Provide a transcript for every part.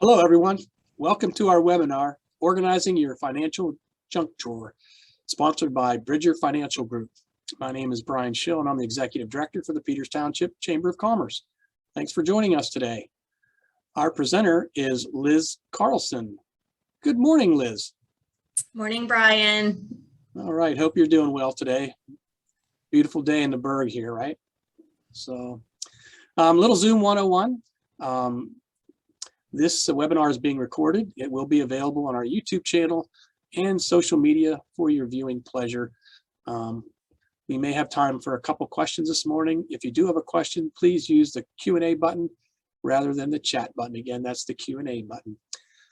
Hello, everyone. Welcome to our webinar, Organizing Your Financial Junk Drawer, sponsored by Bridger Financial Group. My name is Brian Schill, and I'm the Executive Director for the Peters Township Chamber of Commerce. Thanks for joining us today. Our presenter is Liz Carlson. Good morning, Liz. Morning, Brian. All right, hope you're doing well today. Beautiful day in the Berg here, right? So, little Zoom 101. This webinar is being recorded. It will be available on our YouTube channel and social media for your viewing pleasure. We may have time for a couple questions this morning. If you do have a question, please use the Q&A button rather than the chat button. Again, that's the Q&A button.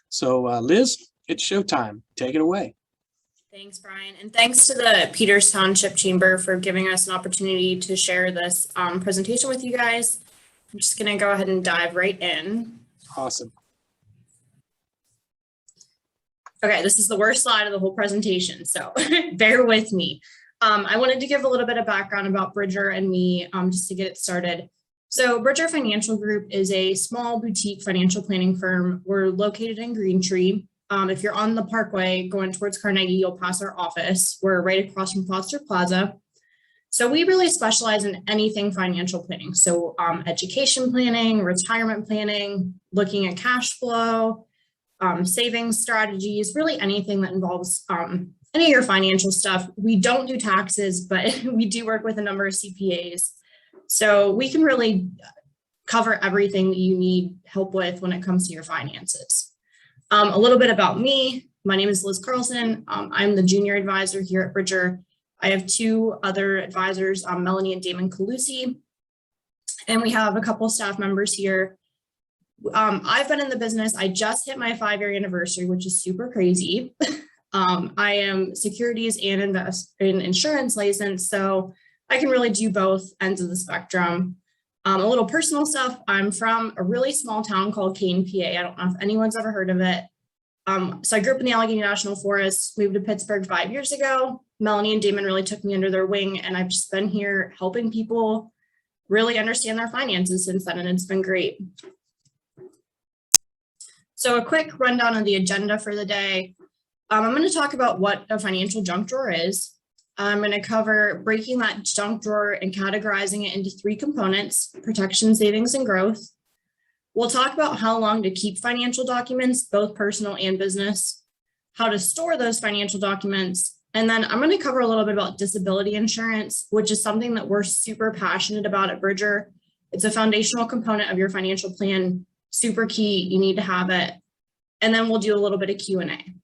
So Liz, it's showtime. Take it away. Thanks, Brian. And thanks to the Peters Township Chamber for giving us an opportunity to share this presentation with you guys. I'm just going to go ahead and dive right in. Awesome. Okay, this is the worst slide of the whole presentation, so bear with me. I wanted to give a little bit of background about Bridger and me just to get it started. So Bridger Financial Group is a small boutique financial planning firm. We're located in Green Tree. If you're on the Parkway going towards Carnegie, you'll pass our office. We're right across from Foster Plaza. So we really specialize in anything financial planning. So education planning, retirement planning, looking at cash flow, savings strategies, really anything that involves any of your financial stuff. We don't do taxes, but we do work with a number of CPAs. So we can really cover everything that you need help with when it comes to your finances. A little bit about me. My name is Liz Carlson. I'm the junior advisor here at Bridger. I have two other advisors, Melanie and Damon Calusi, and we have a couple of staff members here. I've been in the business. I just hit my 5-year anniversary, which is super crazy. I am securities and insurance licensed, so I can really do both ends of the spectrum. A little personal stuff. I'm from a really small town called Kane, PA. I don't know if anyone's ever heard of it. So I grew up in the Allegheny National Forest, moved to Pittsburgh 5 years ago. Melanie and Damon really took me under their wing, and I've just been here helping people really understand their finances since then, and it's been great. So a quick rundown of the agenda for the day. I'm going to talk about what a financial junk drawer is. I'm going to cover breaking that junk drawer and categorizing it into 3 components: protection, savings, and growth. We'll talk about how long to keep financial documents, both personal and business, how to store those financial documents, and then I'm going to cover a little bit about disability insurance, which is something that we're super passionate about at Bridger. It's a foundational component of your financial plan, super key, you need to have it. And then we'll do a little bit of Q&A.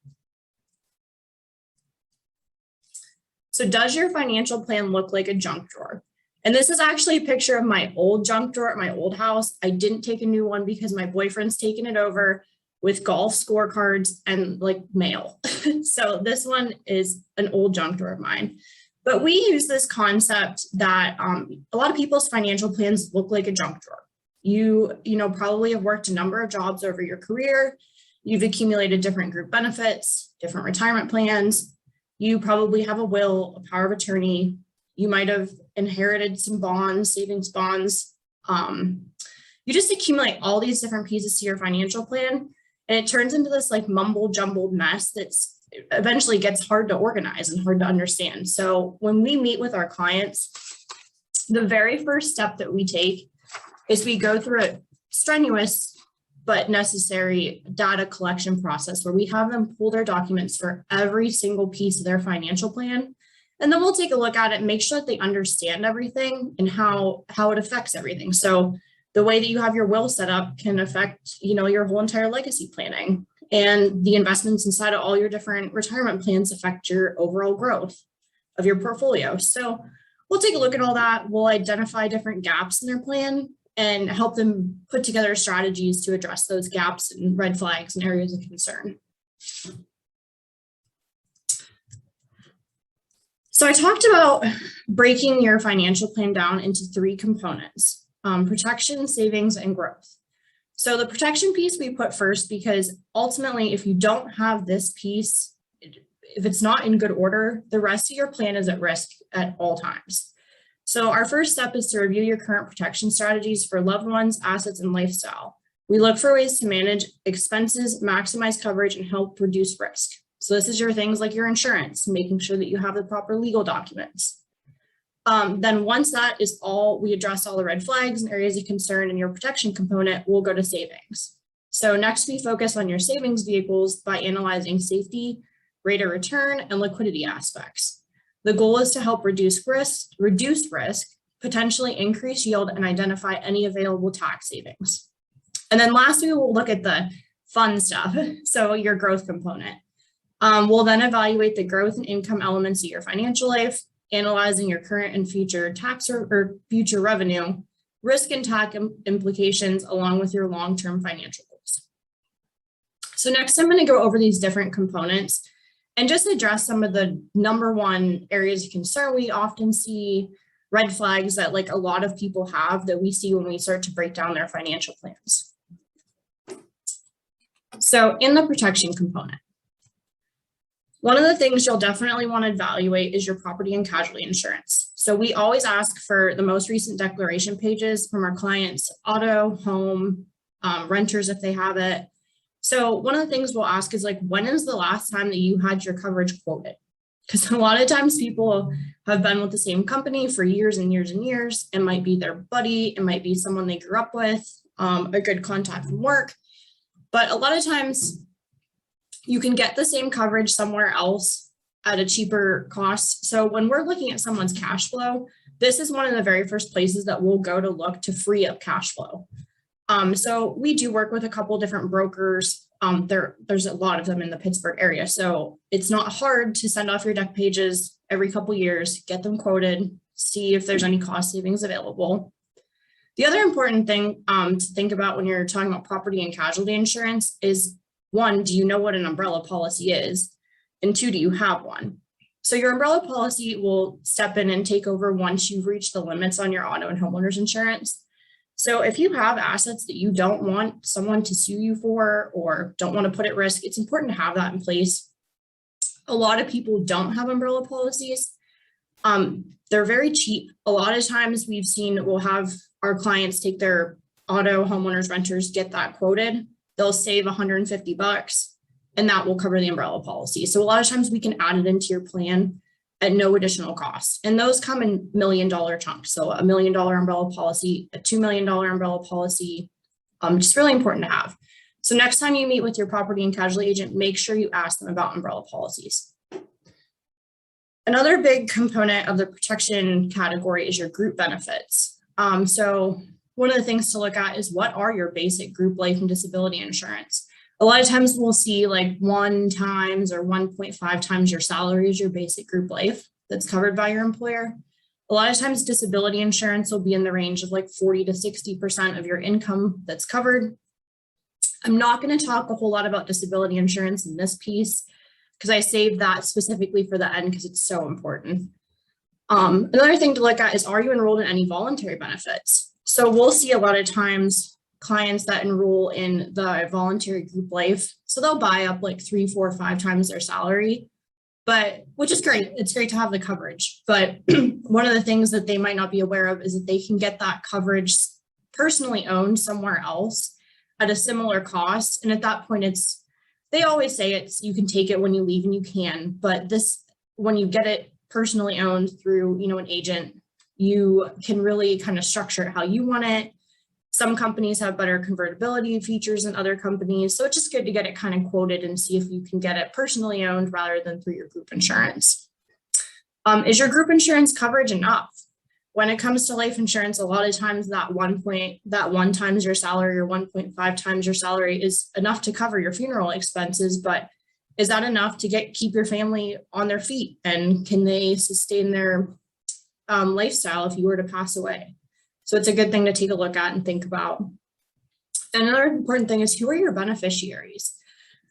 So does your financial plan look like a junk drawer? And this is actually a picture of my old junk drawer at my old house. I didn't take a new one because my boyfriend's taken it over with golf scorecards and like mail. So this one is an old junk drawer of mine. But we use this concept that a lot of people's financial plans look like a junk drawer. You probably have worked a number of jobs over your career. You've accumulated different group benefits, different retirement plans. You probably have a will, a power of attorney. You might have inherited some bonds, savings bonds. You just accumulate all these different pieces to your financial plan, and it turns into this like mumble jumbled mess that's eventually gets hard to organize and hard to understand. So when we meet with our clients, the very first step that we take is we go through a strenuous but necessary data collection process where we have them pull their documents for every single piece of their financial plan. And then we'll take a look at it and make sure that they understand everything and how it affects everything. So the way that you have your will set up can affect, your whole entire legacy planning, and the investments inside of all your different retirement plans affect your overall growth of your portfolio. So we'll take a look at all that. We'll identify different gaps in their plan and help them put together strategies to address those gaps and red flags and areas of concern. So I talked about breaking your financial plan down into 3 components: protection, savings, and growth. So the protection piece we put first because ultimately, if you don't have this piece, if it's not in good order, the rest of your plan is at risk at all times. So our first step is to review your current protection strategies for loved ones, assets, and lifestyle. We look for ways to manage expenses, maximize coverage, and help reduce risk. So this is your things like your insurance, making sure that you have the proper legal documents. Then once that is all, we address all the red flags and areas of concern in your protection component, we'll go to savings. So next we focus on your savings vehicles by analyzing safety, rate of return, and liquidity aspects. The goal is to help reduce risk, potentially increase yield, and identify any available tax savings. And then lastly, we'll look at the fun stuff. So your growth component. We'll then evaluate the growth and income elements of your financial life, analyzing your current and future tax or future revenue, risk and tax implications, along with your long-term financial goals. So next, I'm going to go over these different components and just address some of the number one areas of concern we often see, red flags that like a lot of people have that we see when we start to break down their financial plans. So in the protection component, one of the things you'll definitely want to evaluate is your property and casualty insurance. So we always ask for the most recent declaration pages from our clients, auto, home, renters if they have it. So one of the things we'll ask is like, when is the last time that you had your coverage quoted? Because a lot of times people have been with the same company for years and years and years. It might be their buddy, it might be someone they grew up with, a good contact from work. But a lot of times you can get the same coverage somewhere else at a cheaper cost. So when we're looking at someone's cash flow, this is one of the very first places that we'll go to look to free up cash flow. So we do work with a couple different brokers. There's a lot of them in the Pittsburgh area. So it's not hard to send off your deck pages every couple years, get them quoted, see if there's any cost savings available. The other important thing to think about when you're talking about property and casualty insurance is, one, do you know what an umbrella policy is? And two, do you have one? So your umbrella policy will step in and take over once you've reached the limits on your auto and homeowners insurance. So if you have assets that you don't want someone to sue you for or don't want to put at risk, it's important to have that in place. A lot of people don't have umbrella policies. They're very cheap. A lot of times we've seen, we'll have our clients take their auto, homeowners, renters, get that quoted. They'll save $150 and that will cover the umbrella policy. So a lot of times we can add it into your plan at no additional cost. And those come in $1 million chunks. So $1 million umbrella policy, a $2 million umbrella policy, just really important to have. So next time you meet with your property and casualty agent, make sure you ask them about umbrella policies. Another big component of the protection category is your group benefits. So one of the things to look at is, what are your basic group life and disability insurance? A lot of times we'll see like 1 times or 1.5 times your salary is your basic group life that's covered by your employer. A lot of times disability insurance will be in the range of like 40 to 60% of your income that's covered. I'm not going to talk a whole lot about disability insurance in this piece because I saved that specifically for the end because it's so important. Another thing to look at is, are you enrolled in any voluntary benefits? So we'll see a lot of times clients that enroll in the voluntary group life. So they'll buy up like 3, 4, 5 times their salary, but which is great. It's great to have the coverage. But one of the things that they might not be aware of is that they can get that coverage personally owned somewhere else at a similar cost. And at that point, they always say you can take it when you leave, and you can, but when you get it personally owned through, an agent, you can really kind of structure it how you want it. Some companies have better convertibility features than other companies. So it's just good to get it kind of quoted and see if you can get it personally owned rather than through your group insurance. Is your group insurance coverage enough? When it comes to life insurance, a lot of times that 1 times your salary or 1.5 times your salary is enough to cover your funeral expenses, but is that enough to keep your family on their feet? And can they sustain their lifestyle if you were to pass away? So it's a good thing to take a look at and think about. Another important thing is, who are your beneficiaries?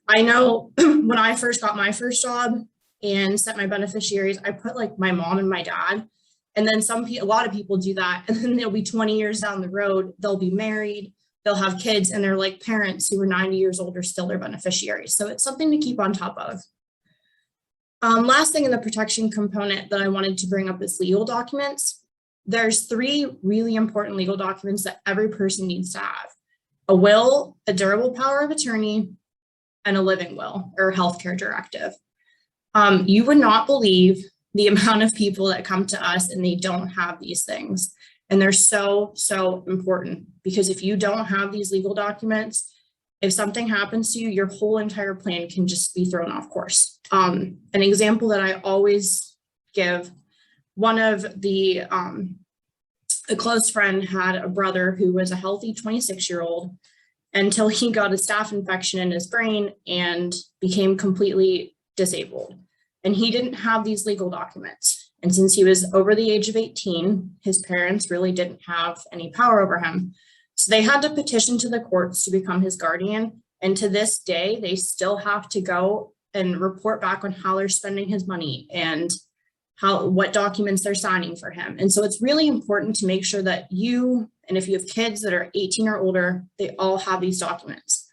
I know when I first got my first job and set my beneficiaries, I put like my mom and my dad. And then a lot of people do that. And then they'll be 20 years down the road, they'll be married, they'll have kids, and they're like parents who are 90 years old are still their beneficiaries. So it's something to keep on top of. Last thing in the protection component that I wanted to bring up is legal documents. There's 3 really important legal documents that every person needs to have. a will, a durable power of attorney, and a living will or healthcare directive. You would not believe the amount of people that come to us and they don't have these things. And they're so, so important, because if you don't have these legal documents, if something happens to you, your whole entire plan can just be thrown off course. An example that I always give, one of a close friend had a brother who was a healthy 26-year-old until he got a staph infection in his brain and became completely disabled. And he didn't have these legal documents. And since he was over the age of 18, his parents really didn't have any power over him. So they had to petition to the courts to become his guardian. And to this day, they still have to go and report back on how they're spending his money and what documents they're signing for him. And so it's really important to make sure that you, and if you have kids that are 18 or older, they all have these documents.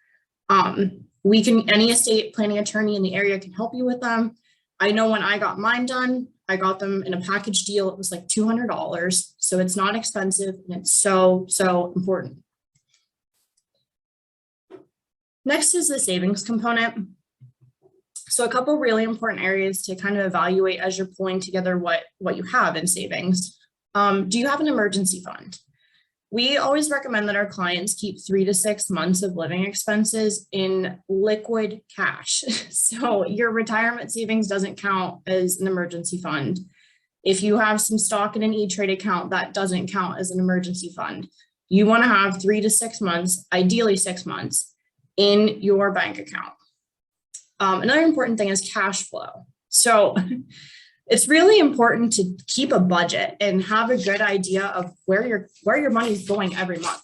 Any estate planning attorney in the area can help you with them. I know when I got mine done, I got them in a package deal. It was like $200. So it's not expensive, and it's so, so important. Next is the savings component. So a couple really important areas to kind of evaluate as you're pulling together what you have in savings. Do you have an emergency fund? We always recommend that our clients keep 3 to 6 months of living expenses in liquid cash. So your retirement savings doesn't count as an emergency fund. If you have some stock in an E-Trade account, that doesn't count as an emergency fund. You want to have 3 to 6 months, ideally 6 months, in your bank account. Another important thing is cash flow. So it's really important to keep a budget and have a good idea of where your money is going every month.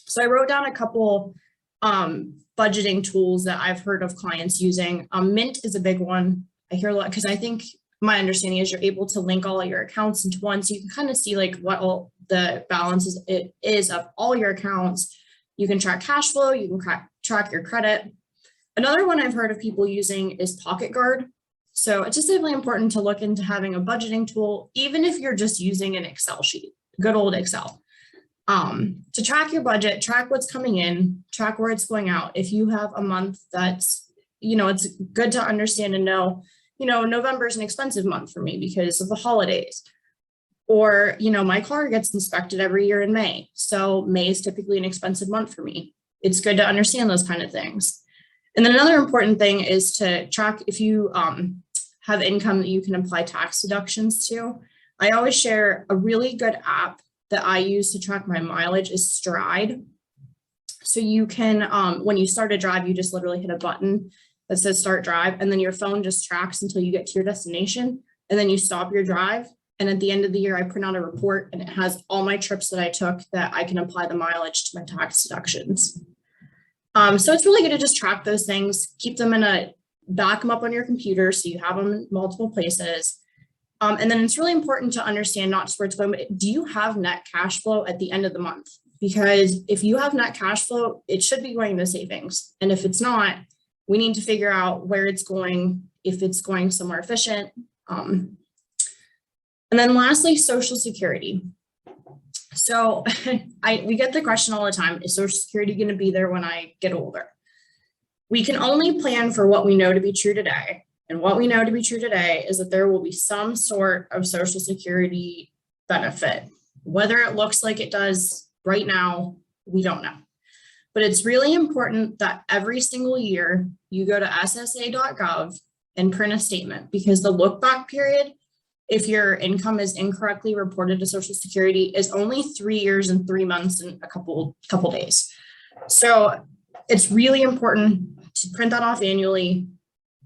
So I wrote down a couple budgeting tools that I've heard of clients using. Mint is a big one. I hear a lot because I think my understanding is you're able to link all of your accounts into one, so you can kind of see like what all the balances it is of all your accounts. You can track cash flow. You can track your credit. Another one I've heard of people using is Pocket Guard. So it's just really important to look into having a budgeting tool, even if you're just using an Excel sheet, good old Excel, to track your budget, track what's coming in, track where it's going out. If you have a month that's, it's good to understand and know, November is an expensive month for me because of the holidays. Or, my car gets inspected every year in May. So May is typically an expensive month for me. It's good to understand those kind of things. And then another important thing is to track if you have income that you can apply tax deductions to. I always share a really good app that I use to track my mileage is Stride. So you can, when you start a drive, you just literally hit a button that says start drive, and then your phone just tracks until you get to your destination, and then you stop your drive. And at the end of the year, I print out a report and it has all my trips that I took that I can apply the mileage to my tax deductions. So it's really good to just track those things, keep them back them up on your computer so you have them in multiple places. And then it's really important to understand not just where it's going, but do you have net cash flow at the end of the month? Because if you have net cash flow, it should be going to savings. And if it's not, we need to figure out where it's going, if it's going somewhere efficient. And then lastly, Social Security. So we get the question all the time, is Social Security going to be there when I get older? We can only plan for what we know to be true today. And what we know to be true today is that there will be some sort of Social Security benefit. Whether it looks like it does right now, we don't know. But it's really important that every single year you go to ssa.gov and print a statement, because the look back period, if your income is incorrectly reported to Social Security, is only 3 years and 3 months and a couple days. So it's really important to print that off annually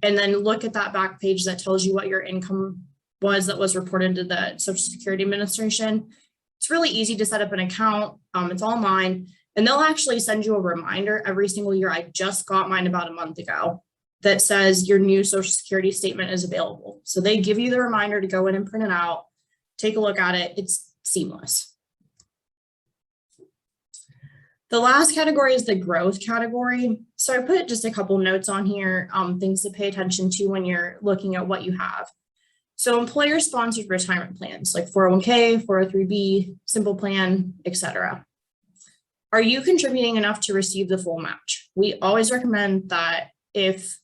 and then look at that back page that tells you what your income was that was reported to the Social Security Administration. It's really easy to set up an account. It's online, and they'll actually send you a reminder every single year. I just got mine about a month ago that says your new Social Security statement is available. So they give you the reminder to go in and print it out, take a look at it. It's seamless. The last category is the growth category. So I put just a couple notes on here, things to pay attention to when you're looking at what you have. So employer-sponsored retirement plans like 401k, 403b, Simple Plan, etc. Are you contributing enough to receive the full match? We always recommend that if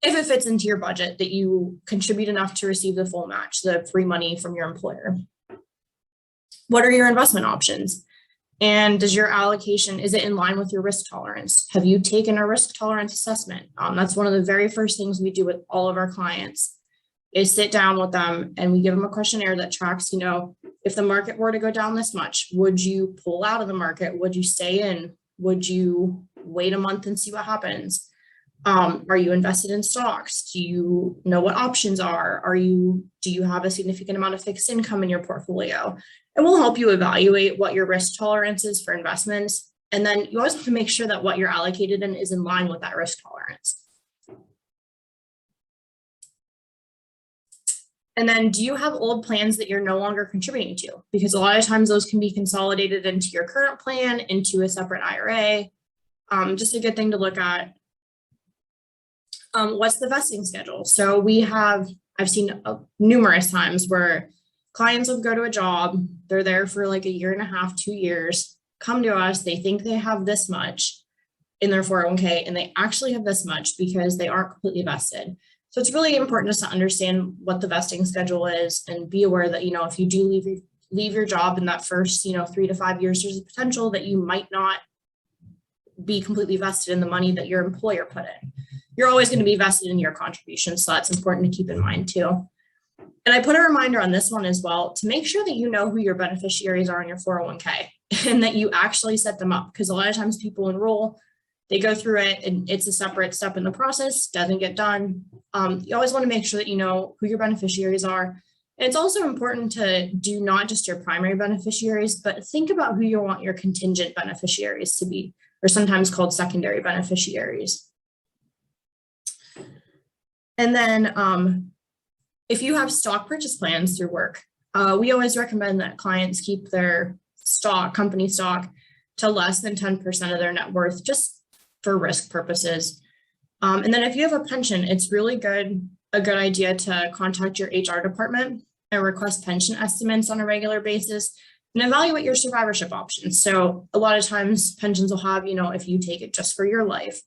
it fits into your budget, that you contribute enough to receive the full match, the free money from your employer. What are your investment options? And does your allocation, is it in line with your risk tolerance? Have you taken a risk tolerance assessment? That's one of the very first things we do with all of our clients, is sit down with them and we give them a questionnaire that tracks, if the market were to go down this much, would you pull out of the market? Would you stay in? Would you wait a month and see what happens? Are you invested in stocks? Do you know what options are? Do you have a significant amount of fixed income in your portfolio? And we'll help you evaluate what your risk tolerance is for investments. And then you always have to make sure that what you're allocated in is in line with that risk tolerance. And then do you have old plans that you're no longer contributing to? Because a lot of times those can be consolidated into your current plan, into a separate IRA. Just a good thing to look at. What's the vesting schedule? So I've seen numerous times where clients will go to a job, they're there for like a year and a half, 2 years, come to us, they think they have this much in their 401k, and they actually have this much because they aren't completely vested. So it's really important just to understand what the vesting schedule is and be aware that, if you do leave your job in that first, 3 to 5 years, there's a potential that you might not be completely vested in the money that your employer put in. You're always going to be vested in your contributions, so that's important to keep in mind too. And I put a reminder on this one as well to make sure that you know who your beneficiaries are in your 401k and that you actually set them up, because a lot of times people enroll, they go through it and it's a separate step in the process, doesn't get done. You always want to make sure that you know who your beneficiaries are. And it's also important to do not just your primary beneficiaries, but think about who you want your contingent beneficiaries to be, or sometimes called secondary beneficiaries. And then if you have stock purchase plans through work, we always recommend that clients keep their company stock to less than 10% of their net worth, just for risk purposes. And then if you have a pension, it's really a good idea to contact your HR department and request pension estimates on a regular basis and evaluate your survivorship options. So a lot of times pensions will have, if you take it just for your life,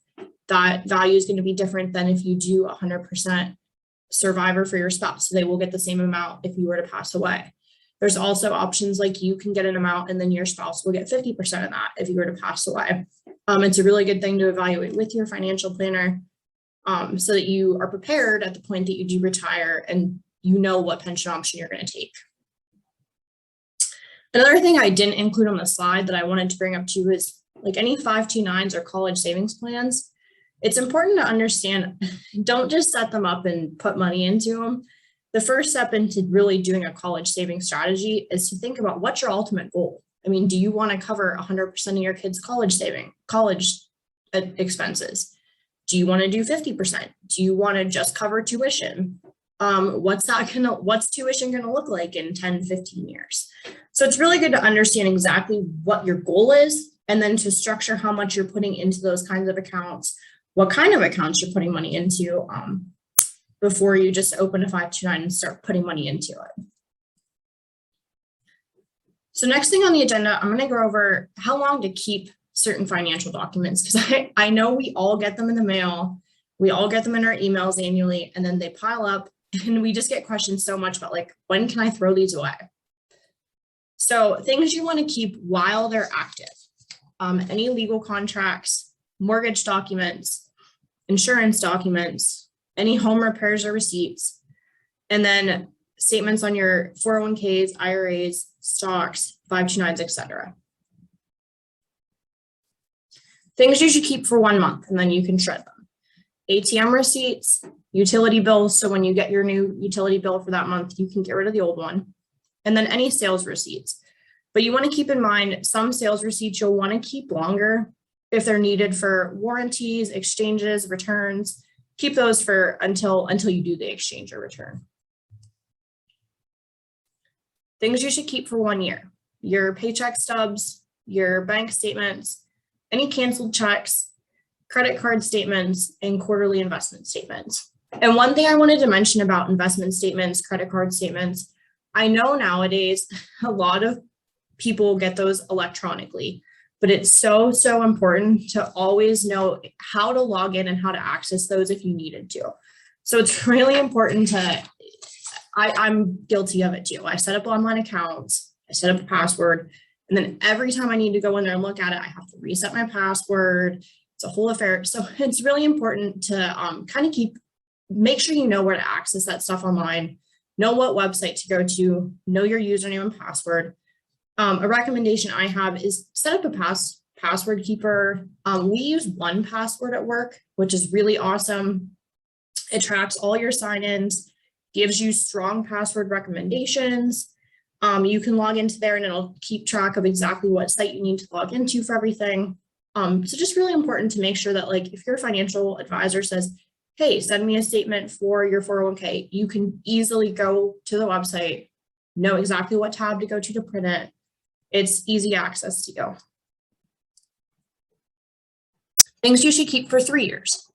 that value is going to be different than if you do 100% survivor for your spouse. So they will get the same amount if you were to pass away. There's also options like you can get an amount and then your spouse will get 50% of that if you were to pass away. It's a really good thing to evaluate with your financial planner so that you are prepared at the point that you do retire and you know what pension option you're going to take. Another thing I didn't include on the slide that I wanted to bring up to you is like any 529s or college savings plans. It's important to understand, don't just set them up and put money into them. The first step into really doing a college saving strategy is to think about what's your ultimate goal. I mean, do you want to cover 100% of your kids' college expenses? Do you want to do 50%? Do you want to just cover tuition? What's tuition going to look like in 10, 15 years? So it's really good to understand exactly what your goal is and then to structure how much you're putting into those kinds of accounts, what kind of accounts you're putting money into before you just open a 529 and start putting money into it. So next thing on the agenda, I'm going to go over how long to keep certain financial documents, because I know we all get them in the mail. We all get them in our emails annually, and then they pile up and we just get questions so much about like, when can I throw these away? So things you want to keep while they're active, any legal contracts, mortgage documents, insurance documents, any home repairs or receipts, and then statements on your 401ks, IRAs, stocks, 529s, etc. Things you should keep for 1 month and then you can shred them. ATM receipts, utility bills. So when you get your new utility bill for that month, you can get rid of the old one. And then any sales receipts. But you want to keep in mind some sales receipts you'll want to keep longer if they're needed for warranties, exchanges, returns. Keep those for until you do the exchange or return. Things you should keep for 1 year. Your paycheck stubs, your bank statements, any canceled checks, credit card statements, and quarterly investment statements. And one thing I wanted to mention about investment statements, credit card statements, I know nowadays a lot of people get those electronically, but it's so, so important to always know how to log in and how to access those if you needed to. So it's really important to, I'm guilty of it too. I set up online accounts, I set up a password, and then every time I need to go in there and look at it, I have to reset my password. It's a whole affair. So it's really important to kind of make sure you know where to access that stuff online, know what website to go to, know your username and password. A recommendation I have is set up a password keeper. We use 1Password at work, which is really awesome. It tracks all your sign-ins, gives you strong password recommendations. You can log into there and it'll keep track of exactly what site you need to log into for everything. So just really important to make sure that, like, if your financial advisor says, hey, send me a statement for your 401k, you can easily go to the website, know exactly what tab to go to print it. It's easy access to you. Things you should keep for 3 years.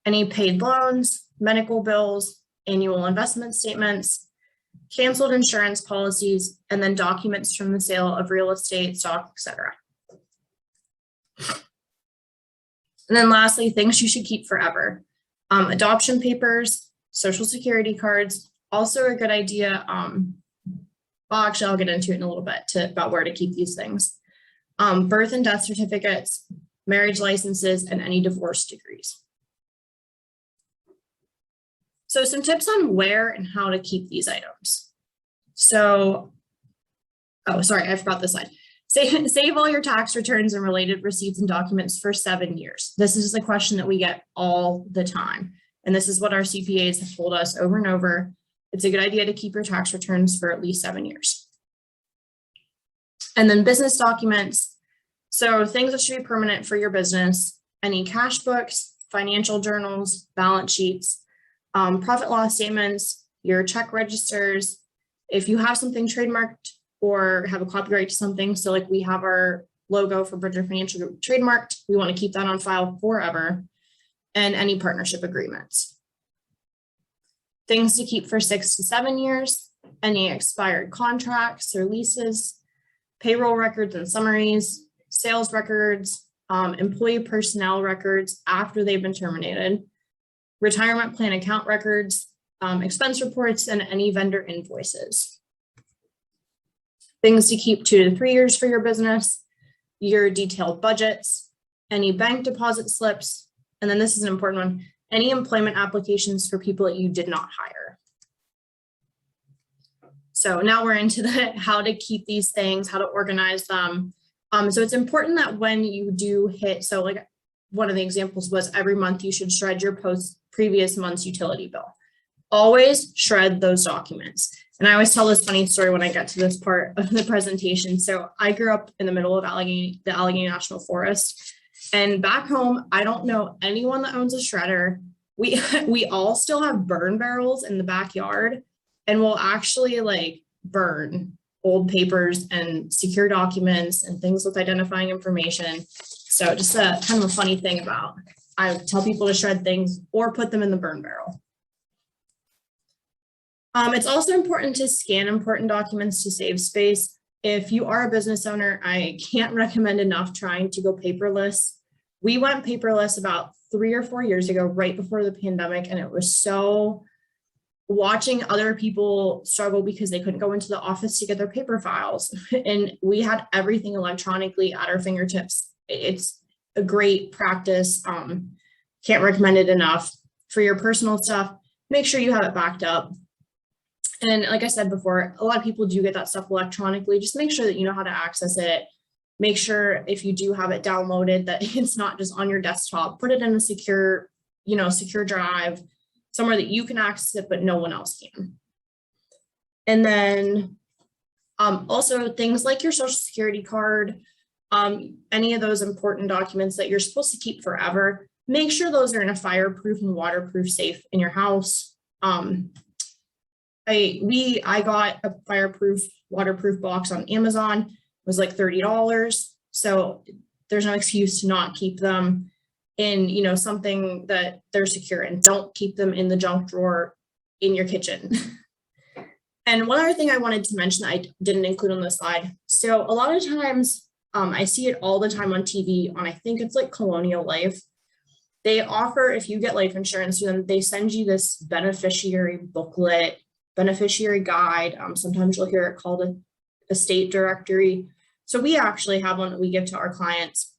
Any paid loans, medical bills, annual investment statements, canceled insurance policies, and then documents from the sale of real estate, stock, etc. And then lastly, things you should keep forever. Adoption papers, social security cards, also a good idea. Well, actually, I'll get into it in a little bit about where to keep these things. Birth and death certificates, marriage licenses, and any divorce degrees. So some tips on where and how to keep these items. So, oh, sorry, I forgot this slide. Save all your tax returns and related receipts and documents for 7 years. This is the question that we get all the time. And this is what our CPAs have told us over and over. It's a good idea to keep your tax returns for at least 7 years. And then business documents. So things that should be permanent for your business, any cash books, financial journals, balance sheets, profit loss statements, your check registers. If you have something trademarked or have a copyright to something, so like we have our logo for Bridger Financial Group trademarked, we want to keep that on file forever, and any partnership agreements. Things to keep for 6 to 7 years, any expired contracts or leases, payroll records and summaries, sales records, employee personnel records after they've been terminated, retirement plan account records, expense reports, and any vendor invoices. Things to keep 2 to 3 years for your business, your detailed budgets, any bank deposit slips, and then this is an important one, any employment applications for people that you did not hire. So now we're into the how to keep these things, how to organize them. So it's important that when you do hit, so like one of the examples was every month you should shred your previous month's utility bill. Always shred those documents. And I always tell this funny story when I get to this part of the presentation. So I grew up in the middle of the Allegheny National Forest. And back home, I don't know anyone that owns a shredder. We all still have burn barrels in the backyard, and we'll actually like burn old papers and secure documents and things with identifying information. So just a kind of a funny thing about, I tell people to shred things or put them in the burn barrel. It's also important to scan important documents to save space. If you are a business owner, I can't recommend enough trying to go paperless. We went paperless about 3 or 4 years ago, right before the pandemic, and it was so, watching other people struggle because they couldn't go into the office to get their paper files. And we had everything electronically at our fingertips. It's a great practice. Can't recommend it enough. For your personal stuff, make sure you have it backed up. And like I said before, a lot of people do get that stuff electronically. Just make sure that you know how to access it. Make sure if you do have it downloaded that it's not just on your desktop. Put it in a secure, secure drive, somewhere that you can access it, but no one else can. And then also things like your social security card, any of those important documents that you're supposed to keep forever, make sure those are in a fireproof and waterproof safe in your house. I got a fireproof, waterproof box on Amazon. It was like $30. So there's no excuse to not keep them in, something that they're secure in. Don't keep them in the junk drawer in your kitchen. And one other thing I wanted to mention that I didn't include on the slide. So a lot of times I see it all the time on TV on, I think it's like Colonial Life. They offer, if you get life insurance, then they send you this beneficiary booklet, beneficiary guide. Sometimes you'll hear it called a estate directory. So we actually have one that we give to our clients.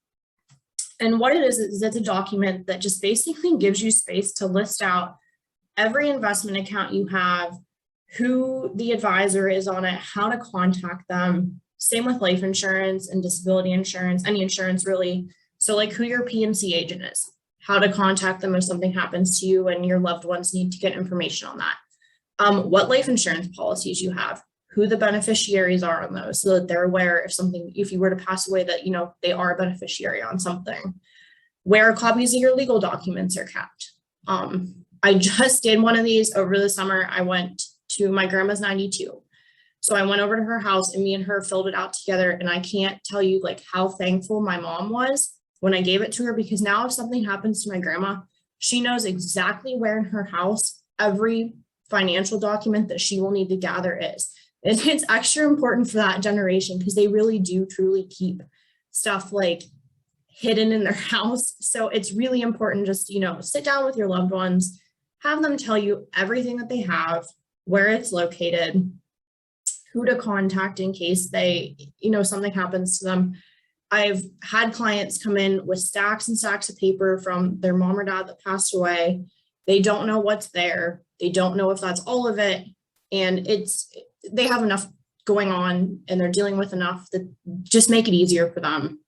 And what it is it's a document that just basically gives you space to list out every investment account you have, who the advisor is on it, how to contact them. Same with life insurance and disability insurance, any insurance really. So like who your PNC agent is, how to contact them if something happens to you and your loved ones need to get information on that. What life insurance policies you have, who the beneficiaries are on those, so that they're aware if you were to pass away, that, they are a beneficiary on something. Where copies of your legal documents are kept. I just did one of these over the summer. I went to my grandma's 92. So I went over to her house and me and her filled it out together. And I can't tell you like how thankful my mom was when I gave it to her, because now if something happens to my grandma, she knows exactly where in her house every financial document that she will need to gather is. And it's extra important for that generation because they really do truly keep stuff like hidden in their house. So it's really important just, sit down with your loved ones, have them tell you everything that they have, where it's located, who to contact in case something happens to them. I've had clients come in with stacks and stacks of paper from their mom or dad that passed away. They don't know what's there. They don't know if that's all of it. And they have enough going on and they're dealing with enough that just make it easier for them.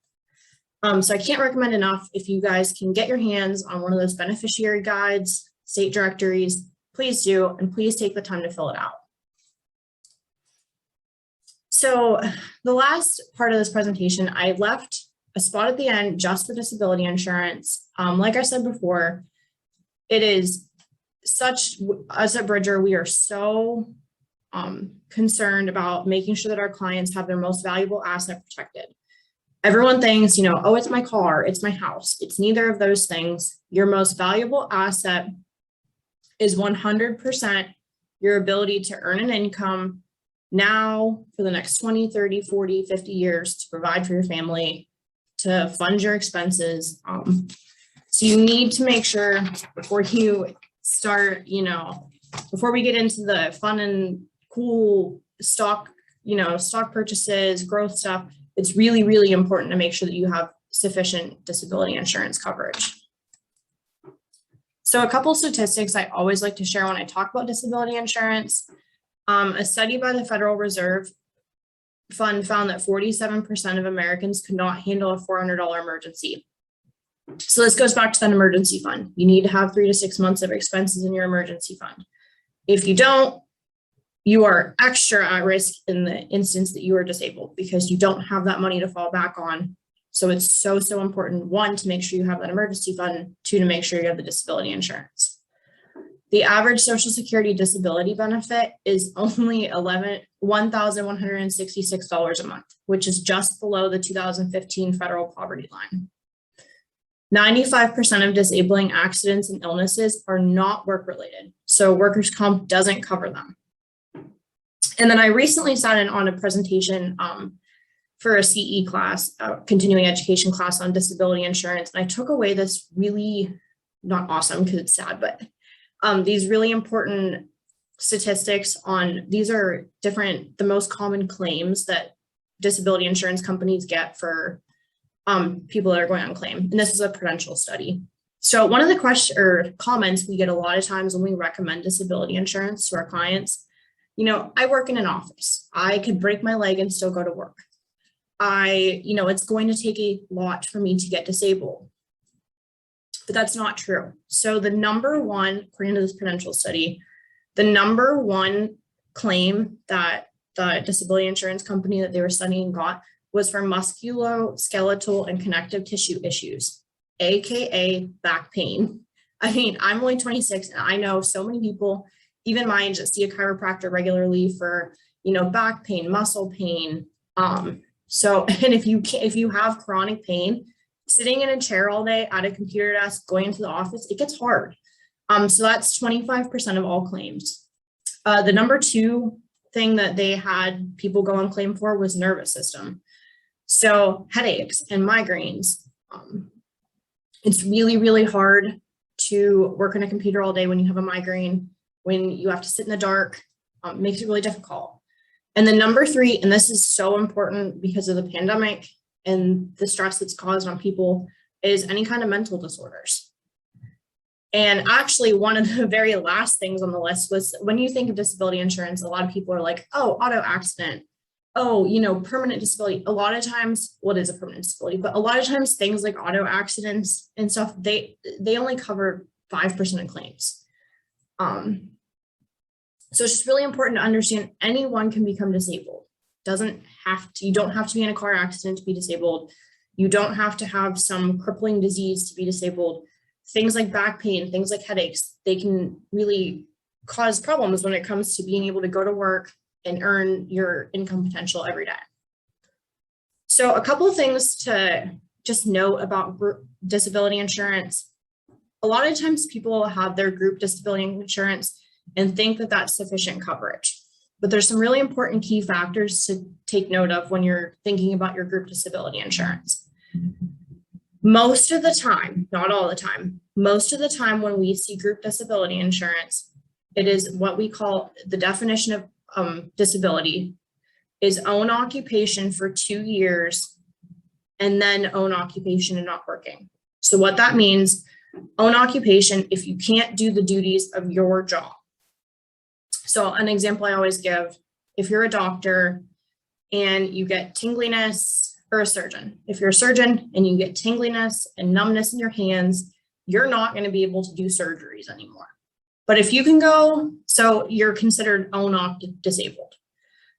So I can't recommend enough, if you guys can get your hands on one of those beneficiary guides, state directories, please do, and please take the time to fill it out. So the last part of this presentation, I left a spot at the end just for disability insurance. Like I said before, it is us at Bridger, we are so concerned about making sure that our clients have their most valuable asset protected. Everyone thinks, oh, it's my car, it's my house. It's neither of those things. Your most valuable asset is 100% your ability to earn an income now for the next 20, 30, 40, 50 years to provide for your family, to fund your expenses. So you need to make sure before you start, before we get into the fun and cool stock purchases, growth stuff, it's really, really important to make sure that you have sufficient disability insurance coverage. So a couple statistics I always like to share when I talk about disability insurance. A study by the Federal Reserve Fund found that 47% of Americans could not handle a $400 emergency. So this goes back to that emergency fund. You need to have 3 to 6 months of expenses in your emergency fund. If you don't, you are extra at risk in the instance that you are disabled because you don't have that money to fall back on. So it's so, so important, 1, to make sure you have that emergency fund, 2, to make sure you have the disability insurance. The average Social Security disability benefit is only $1,166 a month, which is just below the 2015 federal poverty line. 95% of disabling accidents and illnesses are not work-related, so workers' comp doesn't cover them. And then I recently sat in on a presentation for a CE class, continuing education class on disability insurance. And I took away this really, not awesome because it's sad, but these really important statistics on, these are the most common claims that disability insurance companies get for people that are going on claim. And this is a Prudential study. So one of the comments we get a lot of times when we recommend disability insurance to our clients, I work in an office. I could break my leg and still go to work. It's going to take a lot for me to get disabled. But that's not true. So the number one, according to this Prudential study, the number one claim that the disability insurance company that they were studying got was for musculoskeletal and connective tissue issues, AKA back pain. I mean, I'm only 26 and I know so many people, even my age, that see a chiropractor regularly for, back pain, muscle pain. And if you have chronic pain, sitting in a chair all day at a computer desk, going into the office, it gets hard. So that's 25% of all claims. The number 2 thing that they had people go on claim for was nervous system. So headaches and migraines. It's really, really hard to work on a computer all day when you have a migraine, when you have to sit in the dark. Makes it really difficult. And then number 3, and this is so important because of the pandemic and the stress that's caused on people, is any kind of mental disorders. And actually, one of the very last things on the list was, when you think of disability insurance, a lot of people are like, oh, auto accident. Oh, permanent disability. A lot of times, what is a permanent disability? But a lot of times things like auto accidents and stuff, they only cover 5% of claims. So it's just really important to understand anyone can become disabled. You don't have to be in a car accident to be disabled. You don't have to have some crippling disease to be disabled. Things like back pain, things like headaches, they can really cause problems when it comes to being able to go to work and earn your income potential every day. So a couple of things to just note about group disability insurance. A lot of times people have their group disability insurance and think that that's sufficient coverage. But there's some really important key factors to take note of when you're thinking about your group disability insurance. Most of the time, not all the time, most of the time when we see group disability insurance, it is what we call, the definition of disability is own occupation for 2 years and then own occupation and not working. So what that means, own occupation if you can't do the duties of your job. So an example I always give, if you're a doctor and you get tingliness, or a surgeon, if you're a surgeon and you get tingliness and numbness in your hands, you're not going to be able to do surgeries anymore. But if you can go, so you're considered own disabled.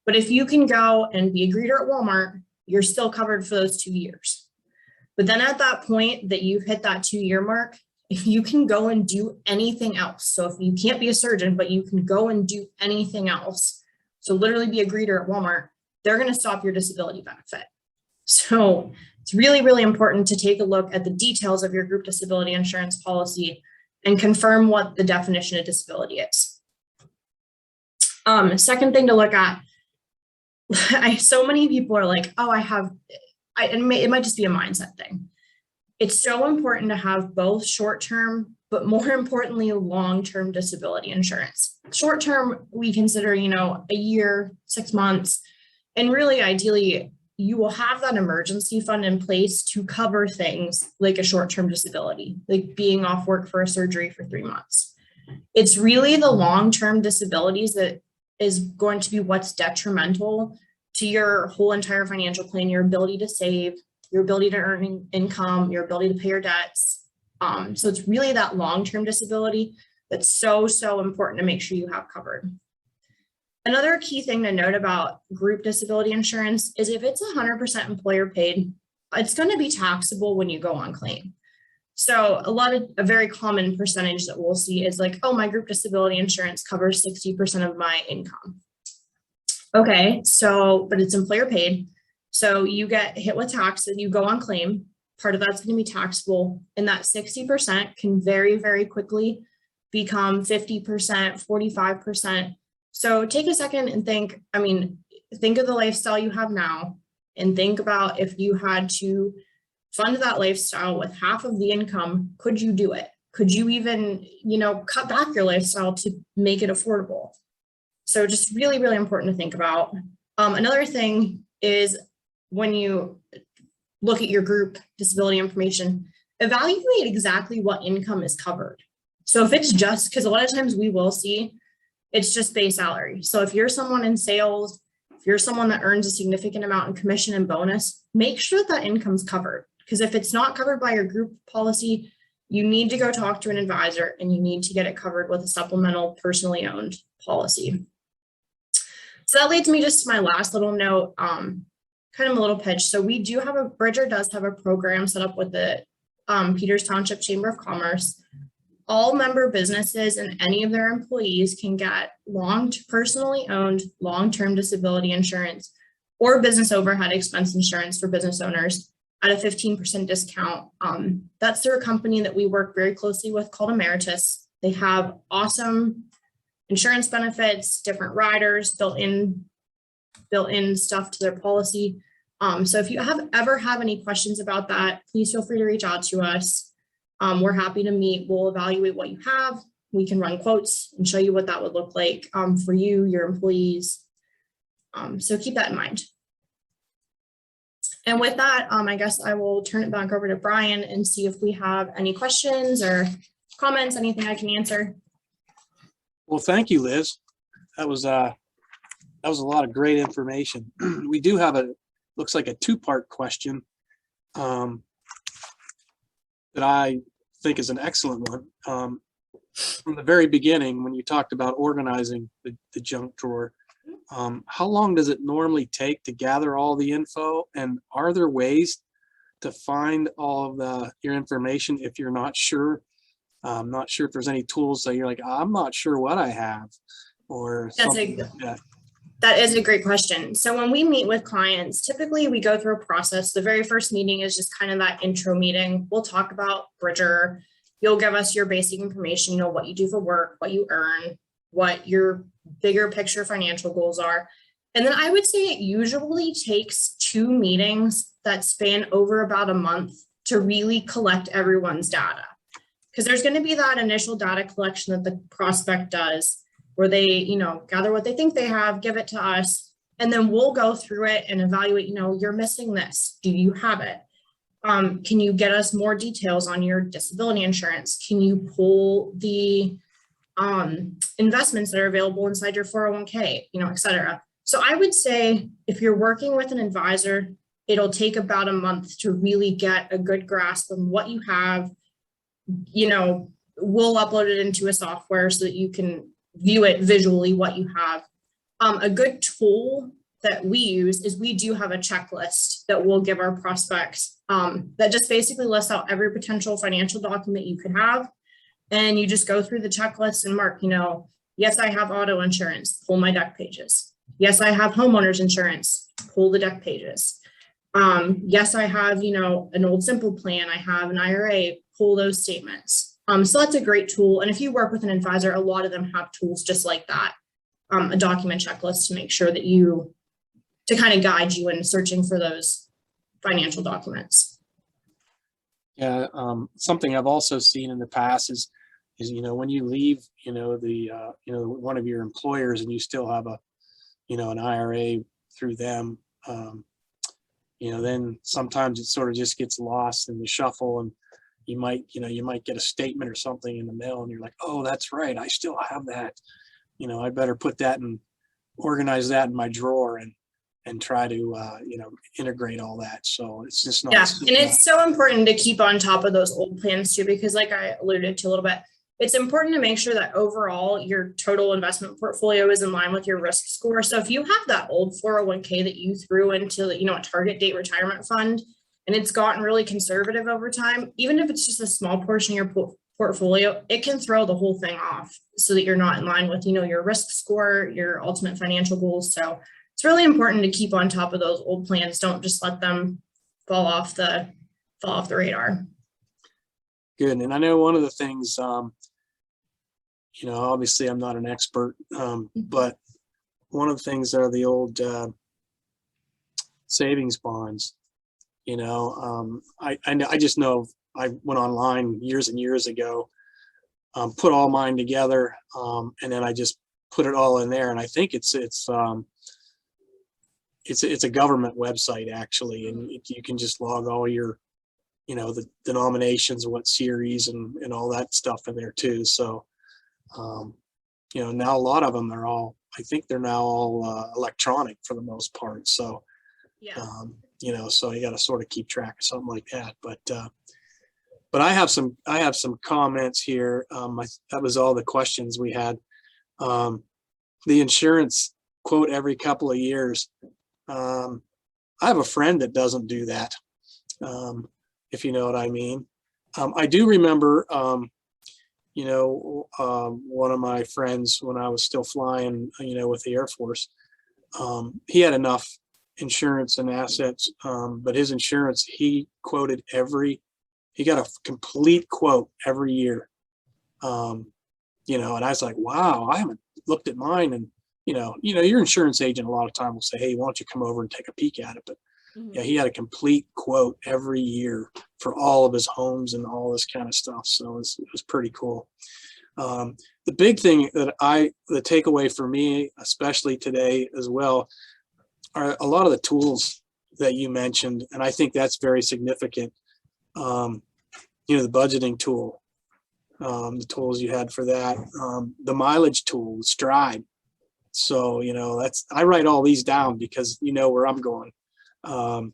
But if you can go and be a greeter at Walmart, you're still covered for those 2 years. But then at that point that you've hit that 2-year mark, if you can go and do anything else, so if you can't be a surgeon, but you can go and do anything else, so literally be a greeter at Walmart, they're going to stop your disability benefit. So it's really, really important to take a look at the details of your group disability insurance policy and confirm what the definition of disability is. Second thing to look at, so many people are like, oh, it might just be a mindset thing. It's so important to have both short-term, but more importantly, long-term disability insurance. Short-term, we consider, a year, 6 months, and really ideally, you will have that emergency fund in place to cover things like a short-term disability, like being off work for a surgery for 3 months. It's really the long-term disabilities that is going to be what's detrimental to your whole entire financial plan, your ability to save, your ability to earn income, your ability to pay your debts. So it's really that long-term disability that's so, so important to make sure you have covered. Another key thing to note about group disability insurance is if it's 100% employer paid, it's going to be taxable when you go on claim. So a very common percentage that we'll see is like, oh, my group disability insurance covers 60% of my income. Okay, but it's employer paid. So you get hit with tax and you go on claim. Part of that's going to be taxable, and that 60% can very, very quickly become 50%, 45%. So take a second and think of the lifestyle you have now and think about if you had to fund that lifestyle with half of the income, could you do it? Could you even, cut back your lifestyle to make it affordable? So just really, really important to think about. Another thing is when you look at your group disability information, evaluate exactly what income is covered. So if it's just, because a lot of times we will see it's just base salary. So if you're someone in sales, if you're someone that earns a significant amount in commission and bonus, make sure that income's covered. Because if it's not covered by your group policy, you need to go talk to an advisor and you need to get it covered with a supplemental personally owned policy. So that leads me just to my last little note, kind of a little pitch. So Bridger does have a program set up with the Peters Township Chamber of Commerce. All member businesses and any of their employees can get personally owned long-term disability insurance or business overhead expense insurance for business owners at a 15% discount. That's through a company that we work very closely with called Emeritus. They have awesome insurance benefits, different riders, built-in stuff to their policy. So if you ever have any questions about that, please feel free to reach out to us. We're happy to meet. We'll evaluate what you have. We can run quotes and show you what that would look like for you, your employees. So keep that in mind. And with that, I guess I will turn it back over to Brian and see if we have any questions or comments, anything I can answer. Well, thank you, Liz. That was a lot of great information. We do have looks like a two-part question that I think is an excellent one. From the very beginning, when you talked about organizing the junk drawer, how long does it normally take to gather all the info? And are there ways to find all of your information if you're not sure? I'm not sure if there's any tools that you're like, I'm not sure what I have, or something like that. That is a great question. So when we meet with clients, typically we go through a process. The very first meeting is just kind of that intro meeting. We'll talk about Bridger. You'll give us your basic information, you know, what you do for work, what you earn, what your bigger picture financial goals are. And then I would say it usually takes 2 meetings that span over about a month to really collect everyone's data. Because there's going to be that initial data collection that the prospect does, where they, you know, gather what they think they have, give it to us, and then we'll go through it and evaluate, you know, you're missing this. Do you have it? Can you get us more details on your disability insurance? Can you pull the investments that are available inside your 401k, you know, et cetera. So I would say if you're working with an advisor, it'll take about a month to really get a good grasp on what you have. You know, we'll upload it into a software so that you can view it visually, what you have. A good tool that we use is we do have a checklist that we'll give our prospects that just basically lists out every potential financial document you could have. And you just go through the checklist and mark, you know, yes, I have auto insurance, pull my deck pages. Yes, I have homeowners insurance, pull the deck pages. Yes, I have, you know, an old simple plan. I have an IRA, pull those statements. So that's a great tool. And if you work with an advisor, a lot of them have tools just like that. A document checklist to make sure that to kind of guide you in searching for those financial documents. Yeah, something I've also seen in the past is you know, when you leave, you know, one of your employers and you still have an IRA through them, you know, then sometimes it sort of just gets lost in the shuffle, and you might get a statement or something in the mail and you're like, oh, that's right, I still have that. You know, I better put that and organize that in my drawer and try to, integrate all that. So it's just not. Yeah, and it's so important to keep on top of those old plans too, because like I alluded to a little bit, it's important to make sure that overall your total investment portfolio is in line with your risk score. So if you have that old 401k that you threw into, you know, a target date retirement fund, and it's gotten really conservative over time, even if it's just a small portion of your portfolio, it can throw the whole thing off so that you're not in line with, you know, your risk score, your ultimate financial goals. So it's really important to keep on top of those old plans. Don't just let them fall off the radar. Good. And I know one of the things, you know, obviously I'm not an expert, but one of the things are the old savings bonds. You know, I just know I went online years and years ago, put all mine together, and then I just put it all in there. And I think it's a government website actually, and you can just log all your, you know, the denominations, what series and all that stuff in there too. So, you know, now a lot of them are I think they're now all electronic for the most part. So, yeah. You know, so you got to sort of keep track of something like that. But I have some comments here. That was all the questions we had. The insurance quote every couple of years. I have a friend that doesn't do that. If you know what I mean. I do remember, you know, one of my friends when I was still flying, you know, with the Air Force, he had enough insurance and assets, but his insurance, he got a complete quote every year. You know, and I was like, wow, I haven't looked at mine. And, you know, your insurance agent a lot of time will say, hey, why don't you come over and take a peek at it? But Yeah, he had a complete quote every year for all of his homes and all this kind of stuff. So it was pretty cool. The big thing that the takeaway for me, especially today as well, are a lot of the tools that you mentioned. And I think that's very significant. The budgeting tool, the tools you had for that, the mileage tool, Stride. So, I write all these down because you know where I'm going. And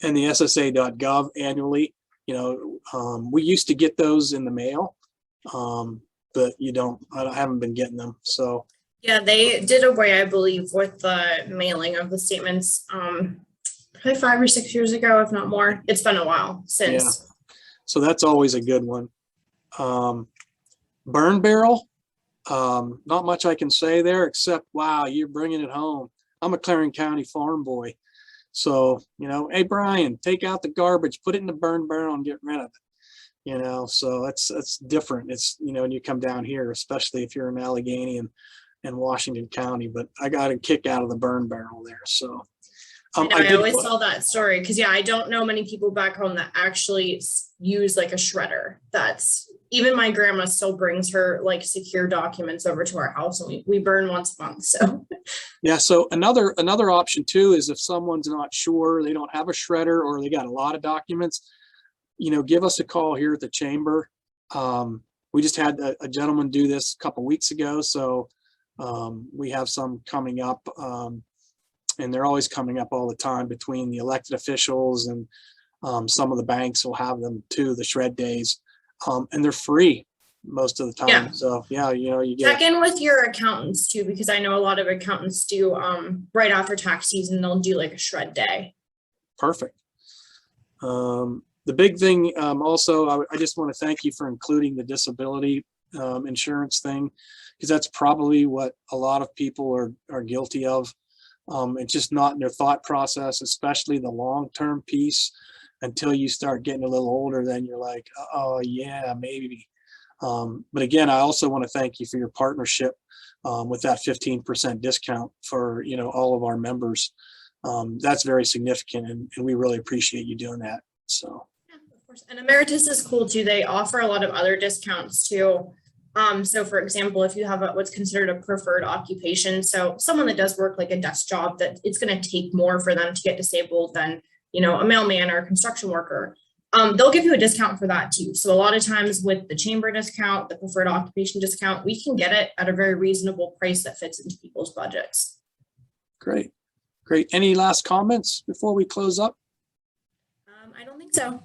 the SSA.gov annually, we used to get those in the mail, but I haven't been getting them. So Yeah, they did away, I believe, with the mailing of the statements, probably 5 or 6 years ago, if not more. It's been a while since. yeah, so that's always a good one. Burn barrel, not much I can say there except, wow, you're bringing it home. I'm a Clarion County farm boy. So, hey, Brian, take out the garbage, put it in the burn barrel and get rid of it. So that's different. It's, when you come down here, especially if you're in Allegheny and Washington County, but I got a kick out of the burn barrel there. So I always tell that story because, I don't know many people back home that actually use like a shredder. Even my grandma still brings her like secure documents over to our house, and we burn once a month. So yeah. So another option too is if someone's not sure, they don't have a shredder or they got a lot of documents, give us a call here at the chamber. We just had a gentleman do this a couple weeks ago, so we have some coming up, and they're always coming up all the time between the elected officials and some of the banks will have them too, the shred days. And they're free most of the time. Yeah. So you get check in with your accountants too, because I know a lot of accountants do right after tax season, they'll do like a shred day. Perfect. The big thing also, I just want to thank you for including the disability insurance thing, because that's probably what a lot of people are guilty of. It's just not in their thought process, especially the long-term piece. Until you start getting a little older, then you're like, oh yeah, maybe. But again, I also want to thank you for your partnership with that 15% discount for all of our members. That's very significant, and we really appreciate you doing that. So yeah, of course. And Emeritus is cool too. They offer a lot of other discounts too. So for example, if you have what's considered a preferred occupation, so someone that does work like a desk job, that it's going to take more for them to get disabled than a mailman or a construction worker, they'll give you a discount for that too. So a lot of times with the chamber discount, the preferred occupation discount, we can get it at a very reasonable price that fits into people's budgets. Great. Any last comments before we close up? I don't think so.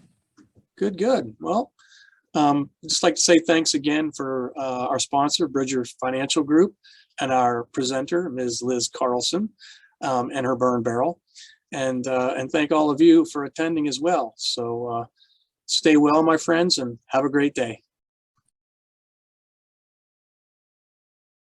Good. Well, just like to say thanks again for our sponsor, Bridger Financial Group, and our presenter, Ms. Liz Carlson, and her burn barrel. And thank all of you for attending as well. So stay well, my friends, and have a great day.